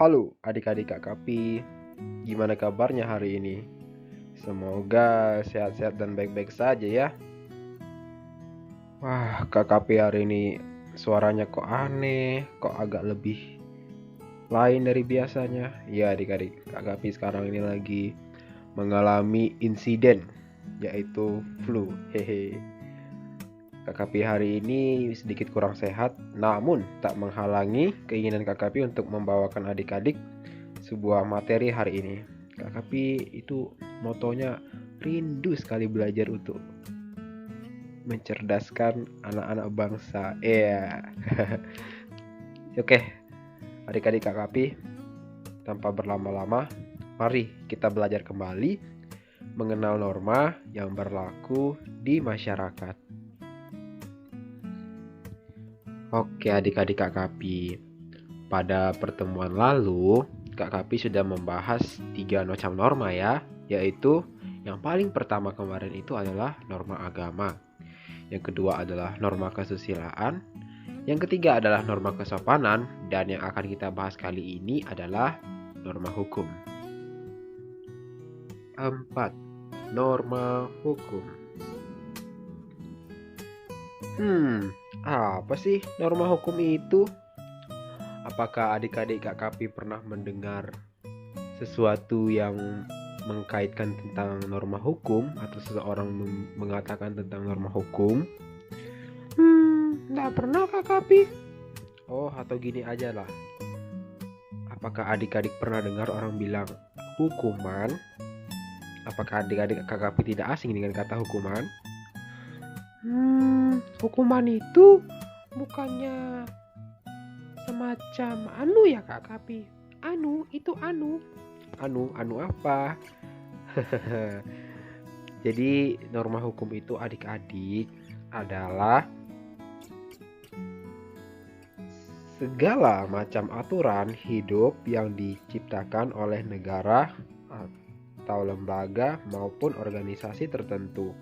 Halo adik-adik Kak Kapi, gimana kabarnya hari ini? Semoga sehat-sehat dan baik-baik saja ya. Wah, Kak Kapi hari ini suaranya kok aneh, kok agak lebih lain dari biasanya. Ya adik-adik, Kak Kapi sekarang ini lagi mengalami insiden, yaitu flu. Hehe. Kak Kapi hari ini sedikit kurang sehat, namun tak menghalangi keinginan Kak Kapi untuk membawakan adik-adik sebuah materi hari ini. Kak Kapi itu motonya rindu sekali belajar untuk mencerdaskan anak-anak bangsa. Iya. Oke, adik-adik Kak Kapi, tanpa berlama-lama, mari kita belajar kembali mengenal norma yang berlaku di masyarakat. Oke, adik-adik Kak Kapi, pada pertemuan lalu Kak Kapi sudah membahas 3 macam norma ya, yaitu yang paling pertama kemarin itu adalah norma agama, yang kedua adalah norma kesusilaan, yang ketiga adalah norma kesopanan, dan yang akan kita bahas kali ini adalah norma hukum. 4. Norma hukum. Apa sih norma hukum itu? Apakah adik-adik Kak Kapi pernah mendengar sesuatu yang mengkaitkan tentang norma hukum atau seseorang mengatakan tentang norma hukum? Nggak pernah Kak Kapi. Oh, atau gini aja lah. Apakah adik-adik pernah dengar orang bilang hukuman? Apakah adik-adik Kak Kapi tidak asing dengan kata hukuman? Hukuman itu bukannya semacam anu ya Kak Kapi? Anu apa? Jadi norma hukum itu adik-adik adalah segala macam aturan hidup yang diciptakan oleh negara atau lembaga maupun organisasi tertentu.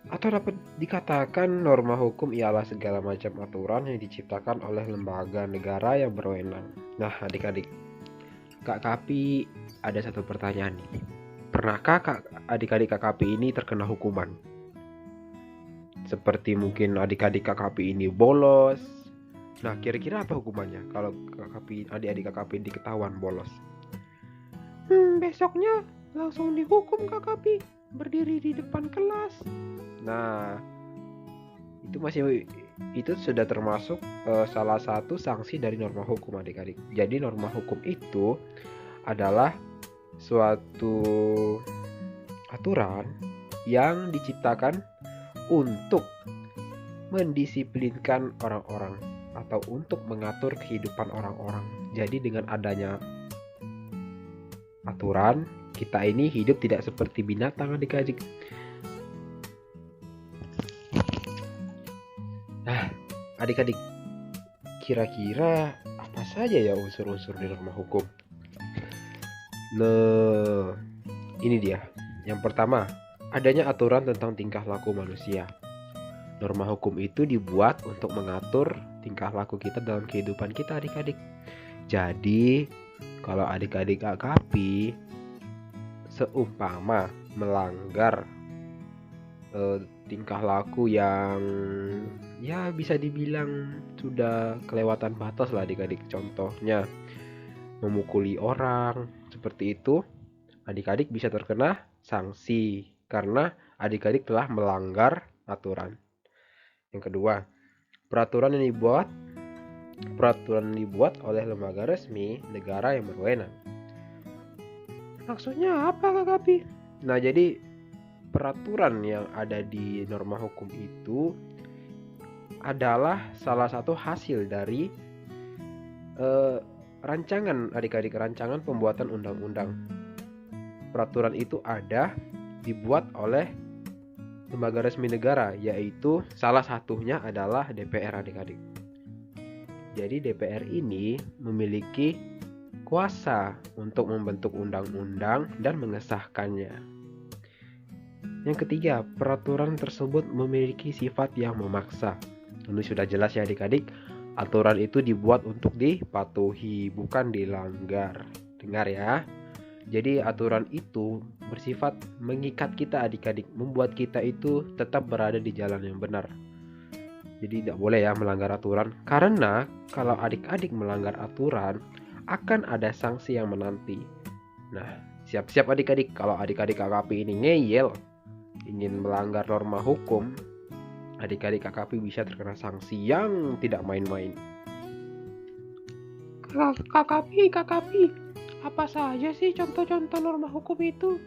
Atau dapat dikatakan norma hukum ialah segala macam aturan yang diciptakan oleh lembaga negara yang berwenang. Nah adik-adik, Kak Kapi ada satu pertanyaan nih. Pernahkah adik-adik Kak Kapi ini terkena hukuman? Seperti mungkin adik-adik Kak Kapi ini bolos. Nah kira-kira apa hukumannya kalau adik-adik Kak Kapi diketahuan bolos? Besoknya langsung dihukum Kak Kapi, berdiri di depan kelas. Nah, itu sudah termasuk salah satu sanksi dari norma hukum adik-adik. Jadi norma hukum itu adalah suatu aturan yang diciptakan untuk mendisiplinkan orang-orang atau untuk mengatur kehidupan orang-orang. Jadi dengan adanya aturan, kita ini hidup tidak seperti binatang adik-adik. Nah, adik-adik, kira-kira apa saja ya unsur-unsur di norma hukum? Nah, ini dia. Yang pertama, adanya aturan tentang tingkah laku manusia. Norma hukum itu dibuat untuk mengatur tingkah laku kita dalam kehidupan kita adik-adik. Jadi, kalau adik-adik Kak Kapi seumpama melanggar tingkah laku yang ya bisa dibilang sudah kelewatan batas lah adik-adik. Contohnya memukuli orang, seperti itu, adik-adik bisa terkena sanksi karena adik-adik telah melanggar aturan. Yang kedua, peraturan yang dibuat oleh lembaga resmi negara yang berwenang. Maksudnya apa Kak Kapi? Nah jadi peraturan yang ada di norma hukum itu adalah salah satu hasil dari rancangan pembuatan undang-undang. Peraturan itu dibuat oleh lembaga resmi negara, yaitu salah satunya adalah DPR adik-adik. Jadi DPR ini memiliki kuasa untuk membentuk undang-undang dan mengesahkannya. Yang ketiga, peraturan tersebut memiliki sifat yang memaksa. Ini sudah jelas ya adik-adik, Aturan itu dibuat untuk dipatuhi, bukan dilanggar. Dengar ya. Jadi aturan itu bersifat mengikat kita adik-adik, membuat kita itu tetap berada di jalan yang benar. Jadi tidak boleh ya melanggar aturan, karena kalau adik-adik melanggar aturan akan ada sanksi yang menanti. Nah, siap-siap adik-adik, kalau adik-adik KKP ini ngeyel, ingin melanggar norma hukum, adik-adik KKP bisa terkena sanksi yang tidak main-main. KKP, apa saja sih contoh-contoh norma hukum itu?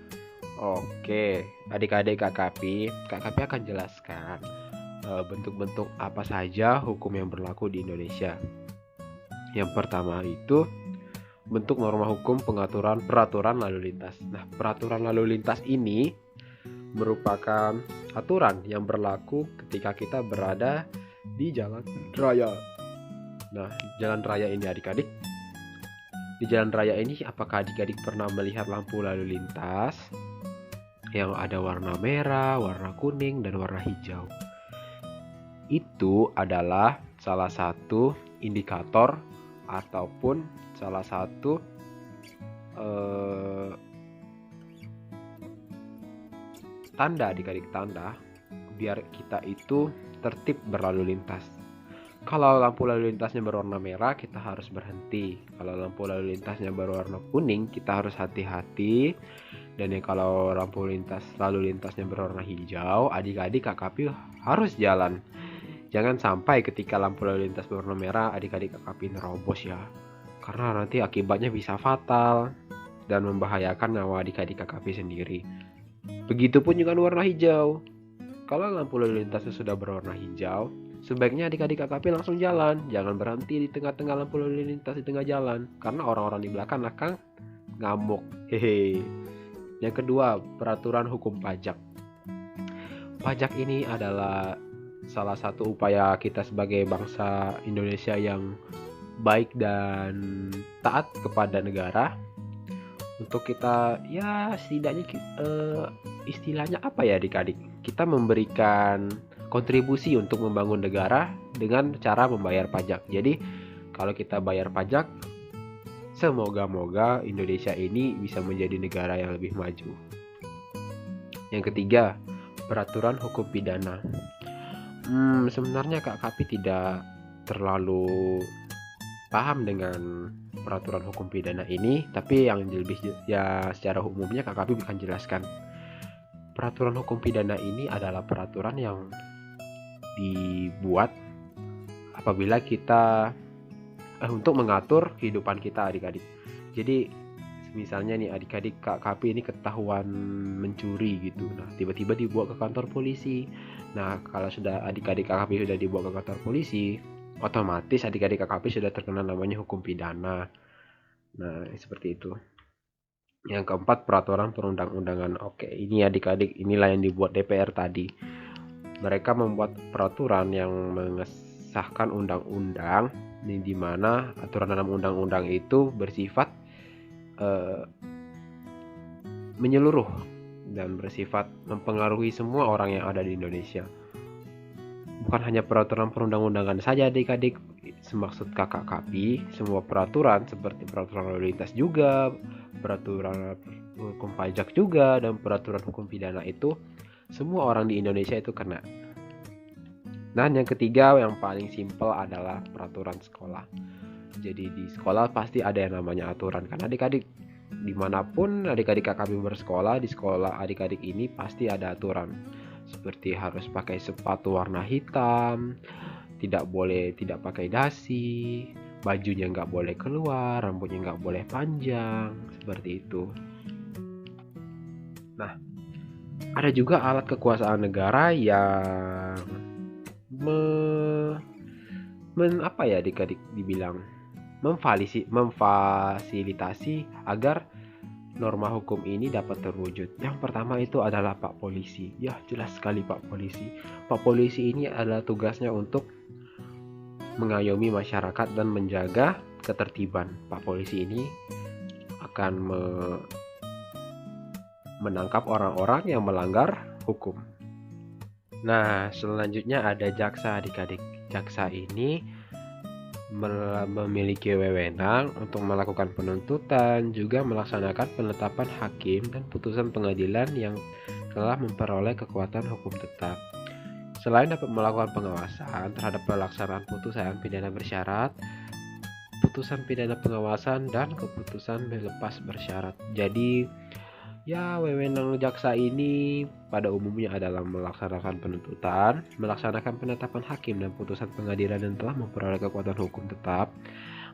Oke, adik-adik KKP akan jelaskan bentuk-bentuk apa saja hukum yang berlaku di Indonesia. Yang pertama itu bentuk norma hukum pengaturan peraturan lalu lintas. Nah, peraturan lalu lintas ini merupakan aturan yang berlaku ketika kita berada di jalan raya. Nah, jalan raya ini adik-adik, di jalan raya ini apakah adik-adik pernah melihat lampu lalu lintas yang ada warna merah, warna kuning, dan warna hijau? Itu adalah salah satu indikator ataupun salah satu tanda adik-adik, tanda biar kita itu tertib berlalu lintas. Kalau lampu lalu lintasnya berwarna merah, kita harus berhenti. Kalau lampu lalu lintasnya berwarna kuning, kita harus hati-hati. Dan kalau lampu lalu lintasnya berwarna hijau, adik-adik KKP harus jalan. Jangan sampai ketika lampu lalu lintas berwarna merah, adik-adik KKP nerobos ya. Karena nanti akibatnya bisa fatal dan membahayakan nyawa adik-adik KKP sendiri. Begitupun juga warna hijau. Kalau lampu lalu lintasnya sudah berwarna hijau, sebaiknya adik-adik KKP langsung jalan. Jangan berhenti di tengah-tengah lampu lalu lintas di tengah jalan, karena orang-orang di belakang akan ngamuk. Hehe. Yang kedua, peraturan hukum pajak. Pajak ini adalah salah satu upaya kita sebagai bangsa Indonesia yang baik dan taat kepada negara. Untuk kita ya setidaknya istilahnya apa ya adik-adik, kita memberikan kontribusi untuk membangun negara dengan cara membayar pajak. Jadi kalau kita bayar pajak, semoga-moga Indonesia ini bisa menjadi negara yang lebih maju. Yang ketiga, peraturan hukum pidana. Sebenarnya KKP tidak terlalu paham dengan peraturan hukum pidana ini, tapi yang lebih ya secara umumnya KKP akan jelaskan. Peraturan hukum pidana ini adalah peraturan yang dibuat apabila kita untuk mengatur kehidupan kita adik-adik. Jadi misalnya nih adik-adik KKP ini ketahuan mencuri gitu. Nah, tiba-tiba dibawa ke kantor polisi. Nah, kalau sudah adik-adik KKP sudah dibawa ke kantor polisi, otomatis adik-adik KKP sudah terkena namanya hukum pidana. Nah, seperti itu. Yang keempat, peraturan perundang-undangan. Oke, ini adik-adik, inilah yang dibuat DPR tadi. Mereka membuat peraturan yang mengesahkan undang-undang, di mana aturan dalam undang-undang itu bersifat menyeluruh dan bersifat mempengaruhi semua orang yang ada di Indonesia. Bukan hanya peraturan perundang-undangan saja adik-adik, semaksud KKP, semua peraturan seperti peraturan lalu lintas juga, peraturan hukum pajak juga, dan peraturan hukum pidana itu semua orang di Indonesia itu kena. Dan yang ketiga yang paling simpel adalah peraturan sekolah. Jadi di sekolah pasti ada yang namanya aturan, karena adik-adik dimanapun adik-adik KKP bersekolah, di sekolah adik-adik ini pasti ada aturan. Seperti harus pakai sepatu warna hitam, tidak pakai dasi, bajunya nggak boleh keluar, rambutnya nggak boleh panjang, seperti itu. Nah, ada juga alat kekuasaan negara yang adik-adik dibilang memfasilitasi agar norma hukum ini dapat terwujud. Yang pertama itu adalah Pak Polisi. Ya, jelas sekali Pak Polisi. Pak Polisi ini adalah tugasnya untuk mengayomi masyarakat dan menjaga ketertiban. Pak Polisi ini akan menangkap orang-orang yang melanggar hukum. Nah, selanjutnya ada jaksa adik-adik. Jaksa ini memiliki wewenang untuk melakukan penuntutan, juga melaksanakan penetapan hakim dan putusan pengadilan yang telah memperoleh kekuatan hukum tetap. Selain dapat melakukan pengawasan terhadap pelaksanaan putusan pidana bersyarat, putusan pidana pengawasan, dan keputusan bebas bersyarat. Jadi, ya, wewenang jaksa ini pada umumnya adalah melaksanakan penuntutan, melaksanakan penetapan hakim dan putusan pengadilan yang telah memperoleh kekuatan hukum tetap,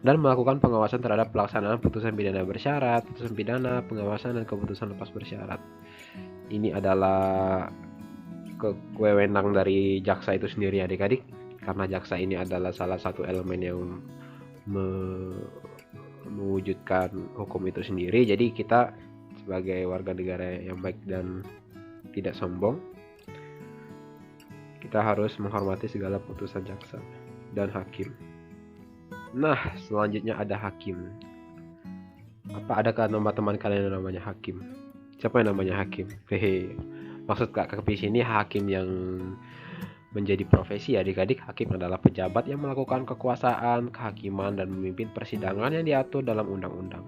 dan melakukan pengawasan terhadap pelaksanaan putusan pidana bersyarat, putusan pidana, pengawasan, dan keputusan lepas bersyarat. Ini adalah wewenang dari jaksa itu sendiri, adik-adik, karena jaksa ini adalah salah satu elemen yang mewujudkan hukum itu sendiri. Jadi kita sebagai warga negara yang baik dan tidak sombong, kita harus menghormati segala putusan jaksa dan hakim. Nah, selanjutnya ada hakim. Apa adakah nama teman kalian yang namanya hakim? Siapa yang namanya hakim? Hehe. Maksud Kak Kapi sini hakim yang menjadi profesi, adik-adik. Hakim adalah pejabat yang melakukan kekuasaan, kehakiman, dan memimpin persidangan yang diatur dalam undang-undang.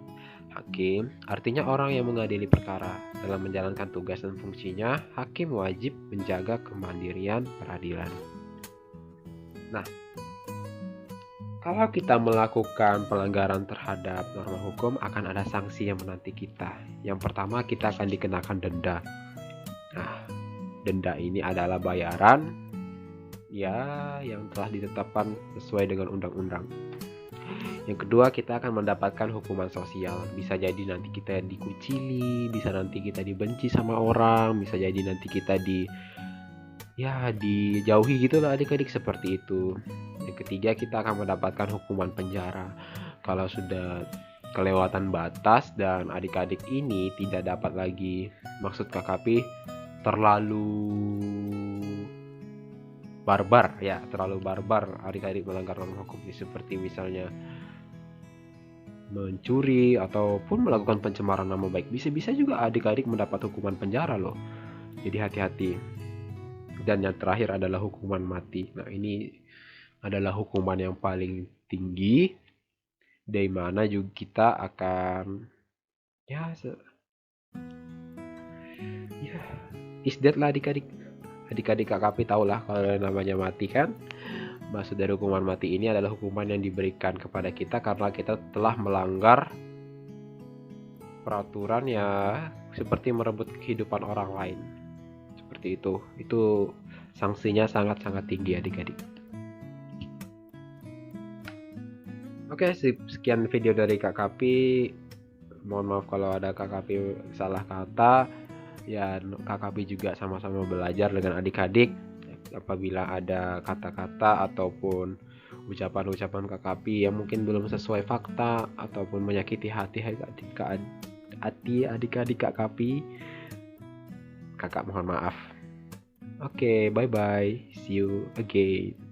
Hakim artinya orang yang mengadili perkara. Dalam menjalankan tugas dan fungsinya, hakim wajib menjaga kemandirian peradilan. Nah, kalau kita melakukan pelanggaran terhadap norma hukum, akan ada sanksi yang menanti kita. Yang pertama, kita akan dikenakan denda. Nah, denda ini adalah bayaran yang telah ditetapkan sesuai dengan undang-undang. Yang kedua, kita akan mendapatkan hukuman sosial. Bisa jadi nanti kita dikucili, bisa nanti kita dibenci sama orang, bisa jadi nanti kita dijauhi gitu lah, adik-adik, seperti itu. Yang ketiga, kita akan mendapatkan hukuman penjara. Kalau sudah kelewatan batas dan adik-adik ini tidak dapat lagi, maksud KKP, terlalu barbar adik-adik melanggar norma hukum, seperti misalnya mencuri ataupun melakukan pencemaran nama baik, bisa juga adik-adik mendapat hukuman penjara loh. Jadi hati-hati. Dan yang terakhir adalah hukuman mati. Nah, ini adalah hukuman yang paling tinggi, dari mana juga kita akan is dead lah, adik-adik. Adik-adik KKP tahulah kalau namanya mati kan. Maksud dari hukuman mati ini adalah hukuman yang diberikan kepada kita karena kita telah melanggar peraturan seperti merebut kehidupan orang lain. Seperti itu. Itu sanksinya sangat-sangat tinggi, adik-adik. Oke, sekian video dari KKP. Mohon maaf kalau ada KKP salah kata. Ya, KKP juga sama-sama belajar dengan adik-adik. Apabila ada kata-kata ataupun ucapan-ucapan KKP yang mungkin belum sesuai fakta ataupun menyakiti hati adik-adik KKP, kakak mohon maaf. Oke, bye-bye. See you again.